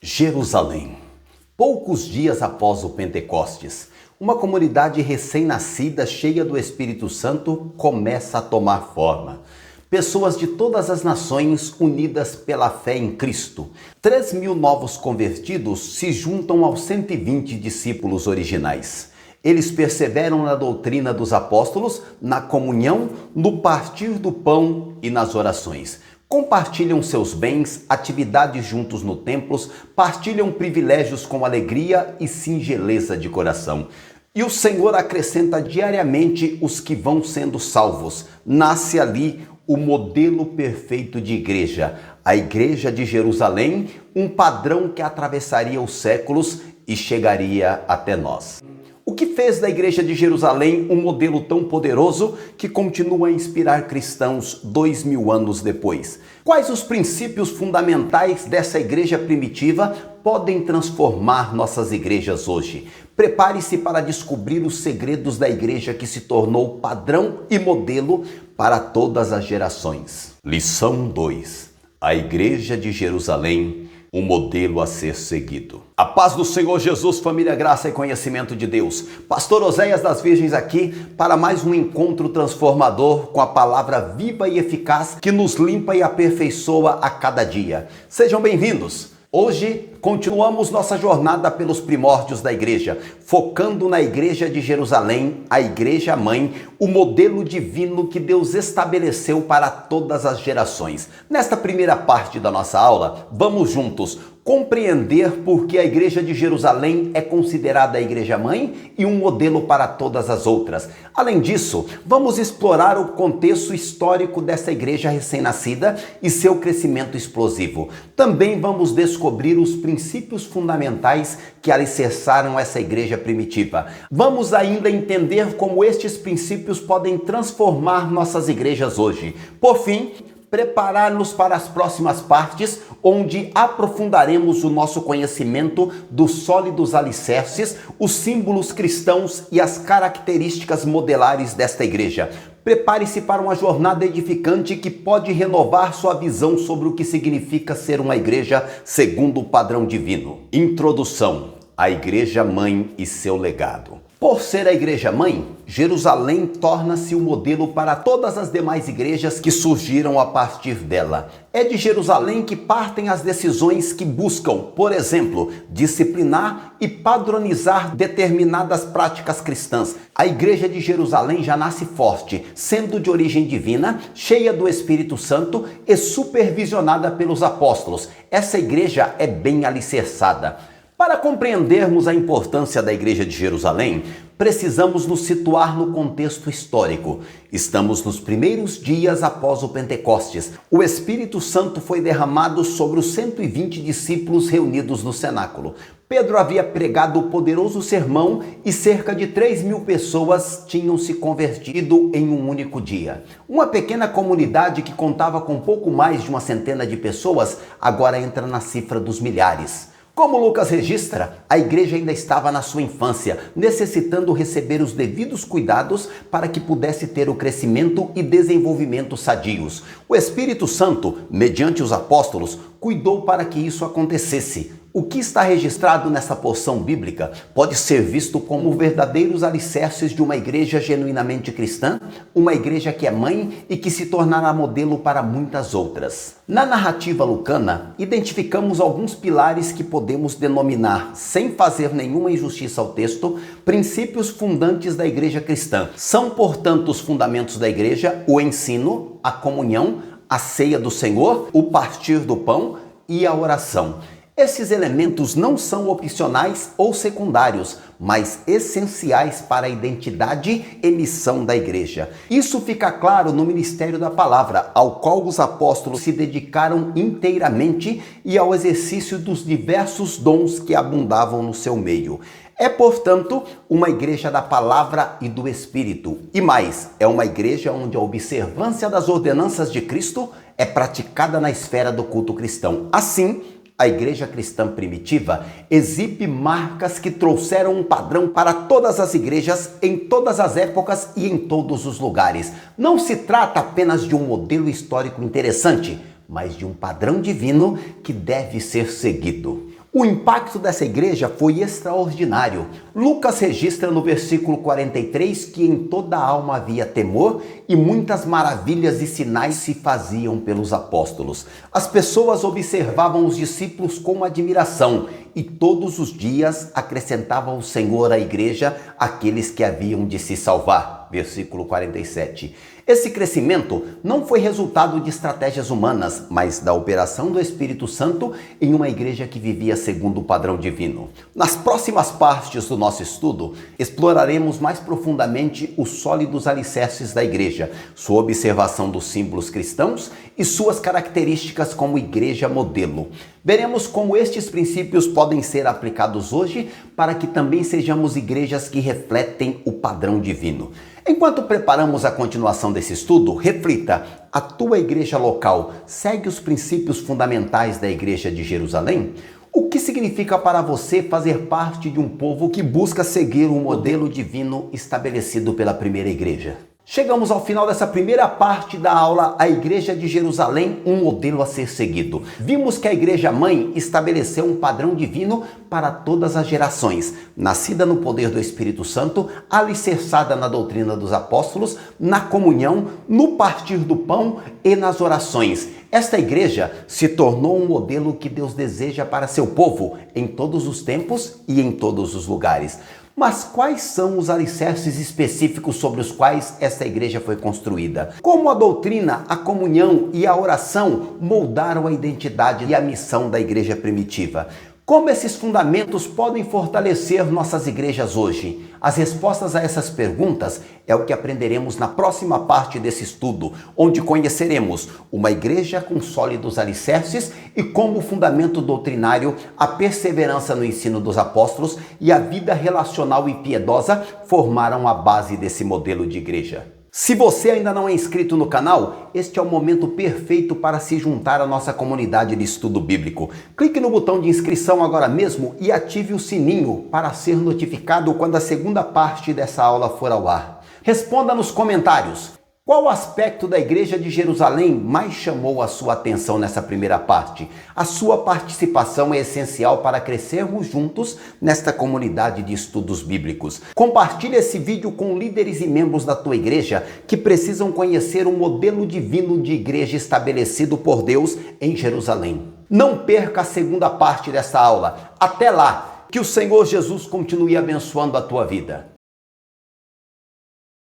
Jerusalém. Poucos dias após o Pentecostes, uma comunidade recém-nascida, cheia do Espírito Santo, começa a tomar forma. Pessoas de todas as nações unidas pela fé em Cristo. 3.000 novos convertidos se juntam aos 120 discípulos originais. Eles perseveram na doutrina dos apóstolos, na comunhão, no partir do pão e nas orações. Compartilham seus bens, atividades juntos no templo, partilham privilégios com alegria e singeleza de coração. E o Senhor acrescenta diariamente os que vão sendo salvos. Nasce ali o modelo perfeito de igreja, a Igreja de Jerusalém, um padrão que atravessaria os séculos e chegaria até nós. O que fez da Igreja de Jerusalém um modelo tão poderoso que continua a inspirar cristãos 2000 anos depois? Quais os princípios fundamentais dessa igreja primitiva podem transformar nossas igrejas hoje? Prepare-se para descobrir os segredos da igreja que se tornou padrão e modelo para todas as gerações. Lição 2. A Igreja de Jerusalém, um modelo a ser seguido. A paz do Senhor Jesus, família, graça e conhecimento de Deus. Pastor Oséias das Virgens aqui para mais um encontro transformador com a palavra viva e eficaz que nos limpa e aperfeiçoa a cada dia. Sejam bem-vindos. Hoje continuamos nossa jornada pelos primórdios da igreja, focando na Igreja de Jerusalém, a Igreja Mãe, o modelo divino que Deus estabeleceu para todas as gerações. Nesta primeira parte da nossa aula, vamos juntos compreender por que a Igreja de Jerusalém é considerada a Igreja Mãe e um modelo para todas as outras. Além disso, vamos explorar o contexto histórico dessa igreja recém-nascida e seu crescimento explosivo. Também vamos descobrir os princípios fundamentais que alicerçaram essa igreja primitiva. Vamos ainda entender como estes princípios podem transformar nossas igrejas hoje. Por fim, preparar-nos para as próximas partes, onde aprofundaremos o nosso conhecimento dos sólidos alicerces, os símbolos cristãos e as características modelares desta igreja. Prepare-se para uma jornada edificante que pode renovar sua visão sobre o que significa ser uma igreja segundo o padrão divino. Introdução: a Igreja Mãe e seu legado. Por ser a Igreja Mãe, Jerusalém torna-se o modelo para todas as demais igrejas que surgiram a partir dela. É de Jerusalém que partem as decisões que buscam, por exemplo, disciplinar e padronizar determinadas práticas cristãs. A Igreja de Jerusalém já nasce forte, sendo de origem divina, cheia do Espírito Santo e supervisionada pelos apóstolos. Essa igreja é bem alicerçada. Para compreendermos a importância da Igreja de Jerusalém, precisamos nos situar no contexto histórico. Estamos nos primeiros dias após o Pentecostes. O Espírito Santo foi derramado sobre os 120 discípulos reunidos no cenáculo. Pedro havia pregado o poderoso sermão e cerca de 3.000 pessoas tinham se convertido em um único dia. Uma pequena comunidade que contava com pouco mais de uma centena de pessoas agora entra na cifra dos milhares. Como Lucas registra, a igreja ainda estava na sua infância, necessitando receber os devidos cuidados para que pudesse ter o crescimento e desenvolvimento sadios. O Espírito Santo, mediante os apóstolos, cuidou para que isso acontecesse. O que está registrado nessa porção bíblica pode ser visto como verdadeiros alicerces de uma igreja genuinamente cristã, uma igreja que é mãe e que se tornará modelo para muitas outras. Na narrativa lucana, identificamos alguns pilares que podemos denominar, sem fazer nenhuma injustiça ao texto, princípios fundantes da igreja cristã. São, portanto, os fundamentos da igreja: o ensino, a comunhão, a ceia do Senhor, o partir do pão e a oração. Esses elementos não são opcionais ou secundários, mas essenciais para a identidade e missão da igreja. Isso fica claro no ministério da palavra, ao qual os apóstolos se dedicaram inteiramente, e ao exercício dos diversos dons que abundavam no seu meio. É, portanto, uma igreja da palavra e do Espírito. E mais, é uma igreja onde a observância das ordenanças de Cristo é praticada na esfera do culto cristão. Assim, a igreja cristã primitiva exibe marcas que trouxeram um padrão para todas as igrejas, em todas as épocas e em todos os lugares. Não se trata apenas de um modelo histórico interessante, mas de um padrão divino que deve ser seguido. O impacto dessa igreja foi extraordinário. Lucas registra no versículo 43 que em toda a alma havia temor e muitas maravilhas e sinais se faziam pelos apóstolos. As pessoas observavam os discípulos com admiração e todos os dias acrescentava o Senhor à igreja aqueles que haviam de se salvar. Versículo 47. Esse crescimento não foi resultado de estratégias humanas, mas da operação do Espírito Santo em uma igreja que vivia segundo o padrão divino. Nas próximas partes do nosso estudo, exploraremos mais profundamente os sólidos alicerces da igreja, sua observação dos símbolos cristãos e suas características como igreja modelo. Veremos como estes princípios podem ser aplicados hoje para que também sejamos igrejas que refletem o padrão divino. Enquanto preparamos a continuação desse estudo, reflita: a tua igreja local segue os princípios fundamentais da igreja de Jerusalém? O que significa para você fazer parte de um povo que busca seguir o modelo divino estabelecido pela primeira igreja? Chegamos ao final dessa primeira parte da aula, a Igreja de Jerusalém, um modelo a ser seguido. Vimos que a Igreja Mãe estabeleceu um padrão divino para todas as gerações, nascida no poder do Espírito Santo, alicerçada na doutrina dos apóstolos, na comunhão, no partir do pão e nas orações. Esta igreja se tornou um modelo que Deus deseja para seu povo em todos os tempos e em todos os lugares. Mas quais são os alicerces específicos sobre os quais essa igreja foi construída? Como a doutrina, a comunhão e a oração moldaram a identidade e a missão da igreja primitiva? Como esses fundamentos podem fortalecer nossas igrejas hoje? As respostas a essas perguntas é o que aprenderemos na próxima parte desse estudo, onde conheceremos uma igreja com sólidos alicerces e como fundamento doutrinário a perseverança no ensino dos apóstolos e a vida relacional e piedosa formaram a base desse modelo de igreja. Se você ainda não é inscrito no canal, este é o momento perfeito para se juntar à nossa comunidade de estudo bíblico. Clique no botão de inscrição agora mesmo e ative o sininho para ser notificado quando a segunda parte dessa aula for ao ar. Responda nos comentários: qual aspecto da Igreja de Jerusalém mais chamou a sua atenção nessa primeira parte? A sua participação é essencial para crescermos juntos nesta comunidade de estudos bíblicos. Compartilhe esse vídeo com líderes e membros da tua igreja que precisam conhecer o modelo divino de igreja estabelecido por Deus em Jerusalém. Não perca a segunda parte dessa aula. Até lá, que o Senhor Jesus continue abençoando a tua vida.